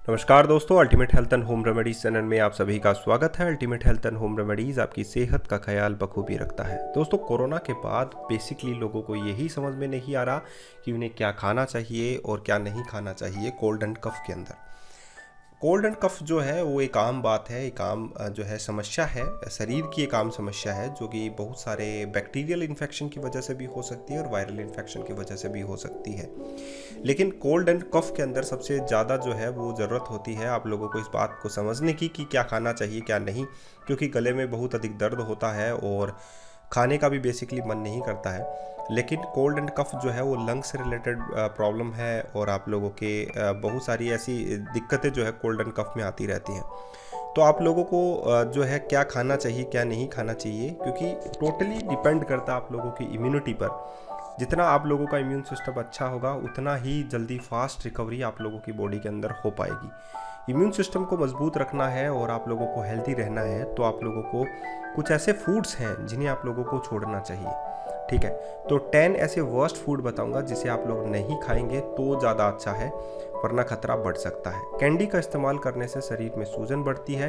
नमस्कार दोस्तों, ultimate health and home remedies channel में आप सभी का स्वागत है। Ultimate health and home remedies आपकी सेहत का ख्याल बखूबी रखता है। दोस्तों, कोरोना के बाद बेसिकली लोगों को यही समझ में नहीं आ रहा कि उन्हें क्या खाना चाहिए और क्या नहीं खाना चाहिए कोल्ड एंड कफ के अंदर। कोल्ड एंड कफ जो है वो एक आम बात है, एक आम जो है समस्या है, शरीर की एक आम समस्या है जो कि बहुत सारे बैक्टीरियल इन्फेक्शन की वजह से भी हो सकती है और वायरल इन्फेक्शन की वजह से भी हो सकती है। लेकिन कोल्ड एंड कफ के अंदर सबसे ज़्यादा जो है वो ज़रूरत होती है आप लोगों को इस बात को समझने की कि क्या खाना चाहिए क्या नहीं, क्योंकि गले में बहुत अधिक दर्द होता है और खाने का भी बेसिकली मन नहीं करता है। लेकिन कोल्ड एंड कफ जो है वो लंग्स से रिलेटेड प्रॉब्लम है और आप लोगों के बहुत सारी ऐसी दिक्कतें जो है कोल्ड एंड कफ में आती रहती हैं। तो आप लोगों को जो है क्या खाना चाहिए क्या नहीं खाना चाहिए, क्योंकि टोटली डिपेंड करता है आप लोगों की इम्यूनिटी पर। जितना आप लोगों का इम्यून सिस्टम अच्छा होगा उतना ही जल्दी फास्ट रिकवरी आप लोगों की बॉडी के अंदर हो पाएगी। इम्यून सिस्टम को मजबूत रखना है और आप लोगों को हेल्दी रहना है तो आप लोगों को कुछ ऐसे फूड्स हैं जिन्हें आप लोगों को छोड़ना चाहिए। ठीक है, तो 10 ऐसे वर्स्ट फूड बताऊंगा जिसे आप लोग नहीं खाएंगे तो ज़्यादा अच्छा है, वरना खतरा बढ़ सकता है। कैंडी का इस्तेमाल करने से शरीर में सूजन बढ़ती है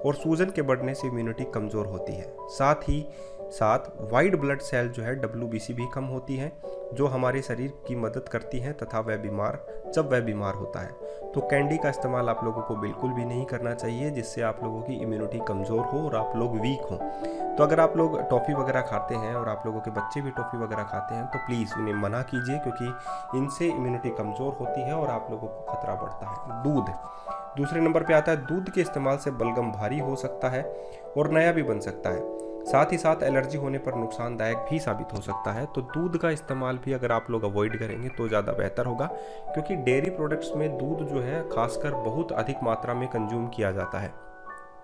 और सूजन के बढ़ने से इम्यूनिटी कमज़ोर होती है। साथ ही साथ वाइट ब्लड सेल जो है WBC भी कम होती है, जो हमारे शरीर की मदद करती हैं तथा जब वह बीमार होता है। तो कैंडी का इस्तेमाल आप लोगों को बिल्कुल भी नहीं करना चाहिए, जिससे आप लोगों की इम्यूनिटी कमज़ोर हो और आप लोग वीक हों। तो अगर आप लोग टॉफ़ी वगैरह खाते हैं और आप लोगों के बच्चे भी टॉफ़ी वगैरह खाते हैं तो प्लीज़ उन्हें मना कीजिए, क्योंकि इनसे इम्यूनिटी कमज़ोर होती है और आप लोगों को खतरा बढ़ता है। दूध दूसरे नंबर पे आता है। दूध के इस्तेमाल से बलगम भारी हो सकता है और नया भी बन सकता है। साथ ही साथ एलर्जी होने पर नुकसानदायक भी साबित हो सकता है। तो दूध का इस्तेमाल भी अगर आप लोग अवॉइड करेंगे तो ज़्यादा बेहतर होगा, क्योंकि डेयरी प्रोडक्ट्स में दूध जो है खासकर बहुत अधिक मात्रा में कंज्यूम किया जाता है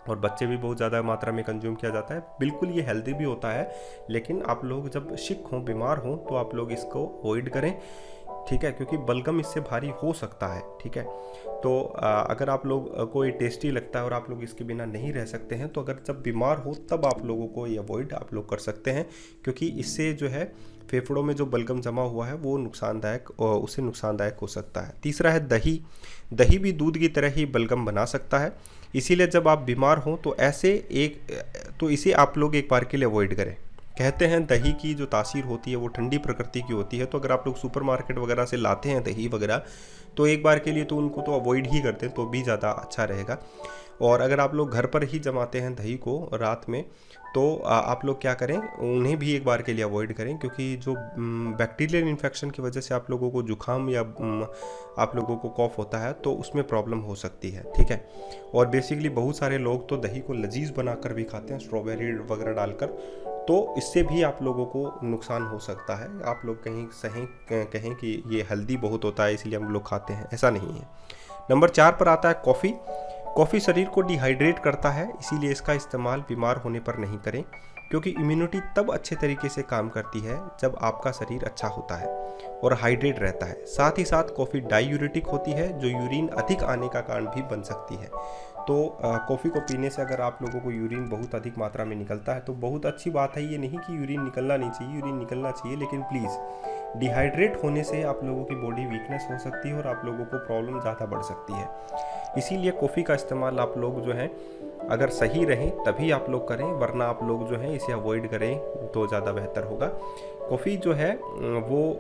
और बच्चे भी बहुत ज़्यादा मात्रा में कंज्यूम किया जाता है। बिल्कुल ये हेल्दी भी होता है, लेकिन आप लोग जब सिक हों, बीमार हों, तो आप लोग इसको अवॉइड करें। ठीक है, क्योंकि बलगम इससे भारी हो सकता है। ठीक है, तो अगर आप लोग को ये टेस्टी लगता है और आप लोग इसके बिना नहीं रह सकते हैं तो अगर जब बीमार हो तब आप लोगों को ये अवॉइड आप लोग कर सकते हैं, क्योंकि इससे जो है फेफड़ों में जो बलगम जमा हुआ है वो उससे नुकसानदायक हो सकता है। तीसरा है दही। दही भी दूध की तरह ही बलगम बना सकता है, इसीलिए जब आप बीमार हों तो इसे आप लोग एक बार के लिए अवॉइड करें। कहते हैं दही की जो तासीर होती है वो ठंडी प्रकृति की होती है, तो अगर आप लोग सुपरमार्केट वगैरह से लाते हैं दही वगैरह तो एक बार के लिए तो उनको तो अवॉइड ही करते हैं तो भी ज़्यादा अच्छा रहेगा। और अगर आप लोग घर पर ही जमाते हैं दही को रात में तो आप लोग क्या करें, उन्हें भी एक बार के लिए अवॉइड करें, क्योंकि जो बैक्टीरियल इन्फेक्शन की वजह से आप लोगों को जुकाम या आप लोगों को कॉफ होता है तो उसमें प्रॉब्लम हो सकती है। ठीक है, और बेसिकली बहुत सारे लोग तो दही को लजीज बनाकर भी खाते हैं स्ट्रॉबेरी वगैरह डालकर, तो इससे भी आप लोगों को नुकसान हो सकता है। आप लोग कहें कि ये हेल्दी बहुत होता है इसलिए हम लोग खाते हैं, ऐसा नहीं है। नंबर 4 पर आता है कॉफ़ी। कॉफ़ी शरीर को डिहाइड्रेट करता है, इसीलिए इसका इस्तेमाल बीमार होने पर नहीं करें, क्योंकि इम्यूनिटी तब अच्छे तरीके से काम करती है जब आपका शरीर अच्छा होता है और हाइड्रेट रहता है। साथ ही साथ कॉफ़ी डायूरेटिक होती है, जो यूरिन अधिक आने का कारण भी बन सकती है। तो कॉफ़ी को पीने से अगर आप लोगों को यूरिन बहुत अधिक मात्रा में निकलता है तो बहुत अच्छी बात है। ये नहीं कि यूरिन निकलना नहीं चाहिए, यूरिन निकलना चाहिए, लेकिन प्लीज़ डिहाइड्रेट होने से आप लोगों की बॉडी वीकनेस हो सकती है और आप लोगों को प्रॉब्लम ज़्यादा बढ़ सकती है। इसीलिए कॉफ़ी का इस्तेमाल आप लोग जो हैं अगर सही रहें तभी आप लोग करें, वरना आप लोग जो हैं इसे अवॉइड करें तो ज़्यादा बेहतर होगा। कॉफ़ी जो है वो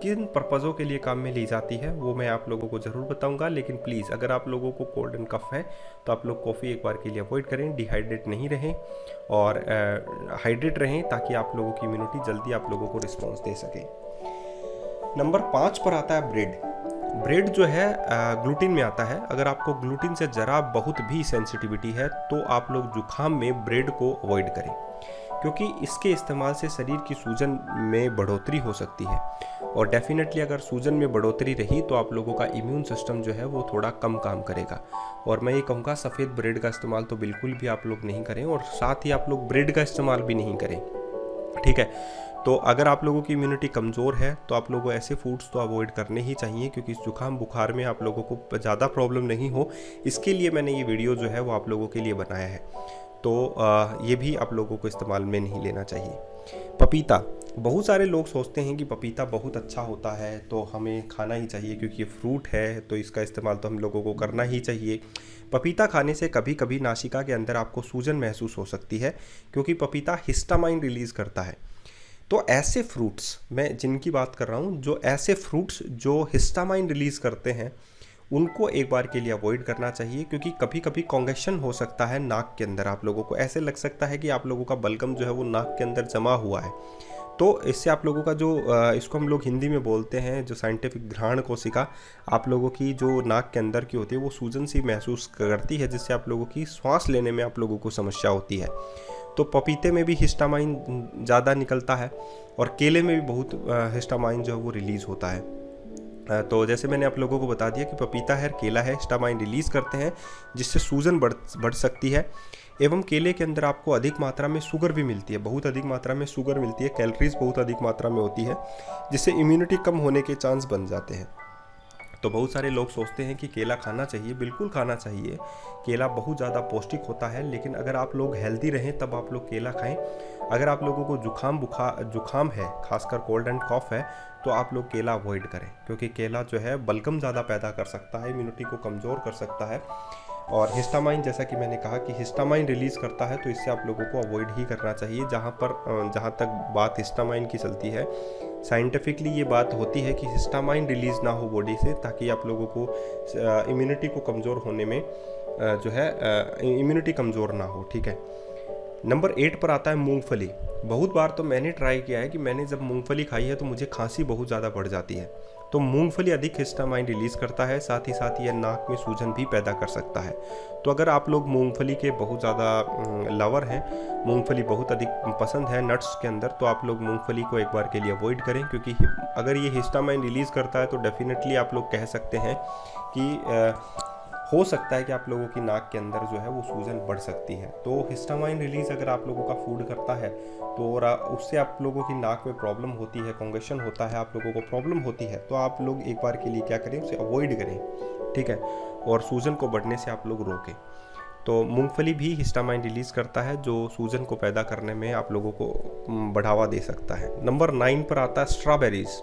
किन पर्पज़ों के लिए काम में ली जाती है वो मैं आप लोगों को ज़रूर बताऊंगा, लेकिन प्लीज़ अगर आप लोगों को कोल्ड एंड कफ है तो आप लोग कॉफ़ी एक बार के लिए अवॉइड करें, डिहाइड्रेट नहीं रहें और हाइड्रेट रहें, ताकि आप लोगों की इम्यूनिटी जल्दी आप लोगों को रिस्पॉन्स दे सके। नंबर 5 पर आता है ब्रेड। ब्रेड जो है ग्लूटीन में आता है। अगर आपको ग्लूटीन से ज़रा बहुत भी सेंसिटिविटी है तो आप लोग जुखाम में ब्रेड को अवॉइड करें, क्योंकि इसके इस्तेमाल से शरीर की सूजन में बढ़ोतरी हो सकती है और डेफिनेटली अगर सूजन में बढ़ोतरी रही तो आप लोगों का इम्यून सिस्टम जो है वो थोड़ा कम काम करेगा। और मैं ये कहूँगा सफ़ेद ब्रेड का इस्तेमाल तो बिल्कुल भी आप लोग नहीं करें और साथ ही आप लोग ब्रेड का इस्तेमाल भी नहीं करें। ठीक है, तो अगर आप लोगों की इम्यूनिटी कमज़ोर है तो आप लोगों को ऐसे फूड्स तो अवॉइड करने ही चाहिए, क्योंकि जुकाम बुखार में आप लोगों को ज़्यादा प्रॉब्लम नहीं हो, इसके लिए मैंने ये वीडियो जो है वो आप लोगों के लिए बनाया है। तो ये भी आप लोगों को इस्तेमाल में नहीं लेना चाहिए। पपीता बहुत सारे लोग सोचते हैं कि पपीता बहुत अच्छा होता है तो हमें खाना ही चाहिए, क्योंकि ये फ्रूट है तो इसका इस्तेमाल तो हम लोगों को करना ही चाहिए। पपीता खाने से कभी कभी नासिका के अंदर आपको सूजन महसूस हो सकती है, क्योंकि पपीता हिस्टामाइन रिलीज़ करता है। तो ऐसे फ्रूट्स, मैं जिनकी बात कर रहा हूँ, जो ऐसे फ्रूट्स जो हिस्टामाइन रिलीज़ करते हैं, उनको एक बार के लिए अवॉइड करना चाहिए, क्योंकि कभी कभी कॉन्गेशन हो सकता है नाक के अंदर। आप लोगों को ऐसे लग सकता है कि आप लोगों का बलगम जो है वो नाक के अंदर जमा हुआ है। तो इससे आप लोगों का जो इसको हम लोग हिंदी में बोलते हैं, जो साइंटिफिक घ्राण कोशिका आप लोगों की जो नाक के अंदर की होती है, वो सूजन सी महसूस करती है, जिससे आप लोगों की सांस लेने में आप लोगों को समस्या होती है। तो पपीते में भी हिस्टामाइन ज़्यादा निकलता है और केले में भी बहुत हिस्टामाइन जो है वो रिलीज़ होता है। तो जैसे मैंने आप लोगों को बता दिया कि पपीता है, केला है, हिस्टामाइन रिलीज़ करते हैं, जिससे सूजन बढ़ सकती है। एवं केले के अंदर आपको अधिक मात्रा में शुगर भी मिलती है, बहुत अधिक मात्रा में शुगर मिलती है, कैलोरीज बहुत अधिक मात्रा में होती है, जिससे इम्यूनिटी कम होने के चांस बन जाते हैं। तो बहुत सारे लोग सोचते हैं कि केला खाना चाहिए, बिल्कुल खाना चाहिए। केला बहुत ज़्यादा पौष्टिक होता है, लेकिन अगर आप लोग हेल्दी रहें तब आप लोग केला खाएं। अगर आप लोगों को जुखाम है, खासकर कोल्ड एंड कॉफ है, तो आप लोग केला अवॉइड करें, क्योंकि केला जो है बलगम ज़्यादा पैदा कर सकता है, इम्यूनिटी को कमज़ोर कर सकता है। और हिस्टामाइन, जैसा कि मैंने कहा कि हिस्टामाइन रिलीज़ करता है, तो इससे आप लोगों को अवॉइड ही करना चाहिए। जहाँ तक बात हिस्टामाइन की चलती है, साइंटिफिकली ये बात होती है कि हिस्टामाइन रिलीज़ ना हो बॉडी से, ताकि आप लोगों को इम्यूनिटी को कमज़ोर होने में जो है इम्यूनिटी कमज़ोर ना हो। ठीक है। नंबर 8 पर आता है मूंगफली। बहुत बार तो मैंने ट्राई किया है कि मैंने जब मूंगफली खाई है तो मुझे खांसी बहुत ज़्यादा बढ़ जाती है। तो मूंगफली अधिक हिस्टामाइन रिलीज़ करता है, साथ ही साथ यह नाक में सूजन भी पैदा कर सकता है। तो अगर आप लोग मूंगफली के बहुत ज़्यादा लवर हैं, मूंगफली बहुत अधिक पसंद है नट्स के अंदर, तो आप लोग मूंगफली को एक बार के लिए अवॉइड करें, क्योंकि अगर ये हिस्टामाइन रिलीज़ करता है तो डेफिनेटली आप लोग कह सकते हैं कि हो सकता है कि आप लोगों की नाक के अंदर जो है वो सूजन बढ़ सकती है। तो हिस्टामाइन रिलीज़ अगर आप लोगों का फूड करता है तो उससे आप लोगों की नाक में प्रॉब्लम होती है, कॉन्गेशन होता है, आप लोगों को प्रॉब्लम होती है, तो आप लोग एक बार के लिए क्या करें, उसे अवॉइड करें। ठीक है। और सूजन को बढ़ने से आप लोग रोकें। तो मूंगफली भी हिस्टामाइन रिलीज़ करता है, जो सूजन को पैदा करने में आप लोगों को बढ़ावा दे सकता है। नंबर 9 पर आता है स्ट्रॉबेरीज़।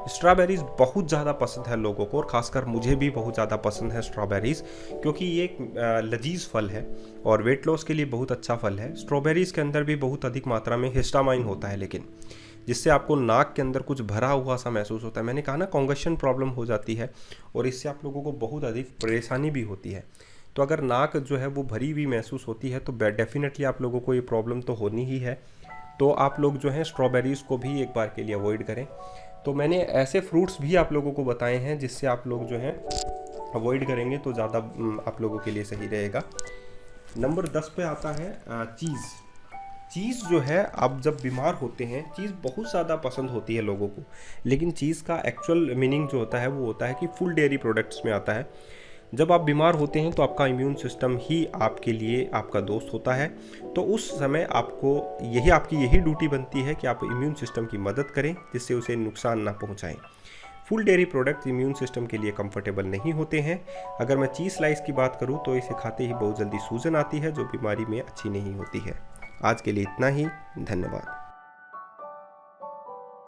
स्ट्रॉबेरीज़ बहुत ज़्यादा पसंद है लोगों को, और ख़ासकर मुझे भी बहुत ज़्यादा पसंद है स्ट्रॉबेरीज़, क्योंकि ये एक लजीज फल है और वेट लॉस के लिए बहुत अच्छा फल है। स्ट्रॉबेरीज़ के अंदर भी बहुत अधिक मात्रा में हिस्टामाइन होता है, लेकिन जिससे आपको नाक के अंदर कुछ भरा हुआ सा महसूस होता है। मैंने कहा ना, कॉन्गेशन प्रॉब्लम हो जाती है और इससे आप लोगों को बहुत अधिक परेशानी भी होती है। तो अगर नाक जो है वो भरी हुई महसूस होती है तो डेफिनेटली आप लोगों को ये प्रॉब्लम तो होनी ही है। तो आप लोग जो है स्ट्रॉबेरीज़ को भी एक बार के लिए अवॉइड करें। तो मैंने ऐसे फ्रूट्स भी आप लोगों को बताए हैं जिससे आप लोग जो हैं अवॉइड करेंगे तो ज़्यादा आप लोगों के लिए सही रहेगा। नंबर 10 पे आता है चीज़। चीज़ जो है, आप जब बीमार होते हैं, चीज़ बहुत ज़्यादा पसंद होती है लोगों को, लेकिन चीज़ का एक्चुअल मीनिंग जो होता है वो होता है कि फुल डेयरी प्रोडक्ट्स में आता है। जब आप बीमार होते हैं तो आपका इम्यून सिस्टम ही आपके लिए आपका दोस्त होता है। तो उस समय आपको आपकी यही ड्यूटी बनती है कि आप इम्यून सिस्टम की मदद करें, जिससे उसे नुकसान ना पहुंचाएं। Full dairy products immune system के लिए कंफर्टेबल नहीं होते हैं। अगर मैं चीज़ स्लाइस की बात करूं तो इसे खाते ही बहुत जल्दी सूजन आती है, जो बीमारी में अच्छी नहीं होती है। आज के लिए इतना ही। धन्यवाद।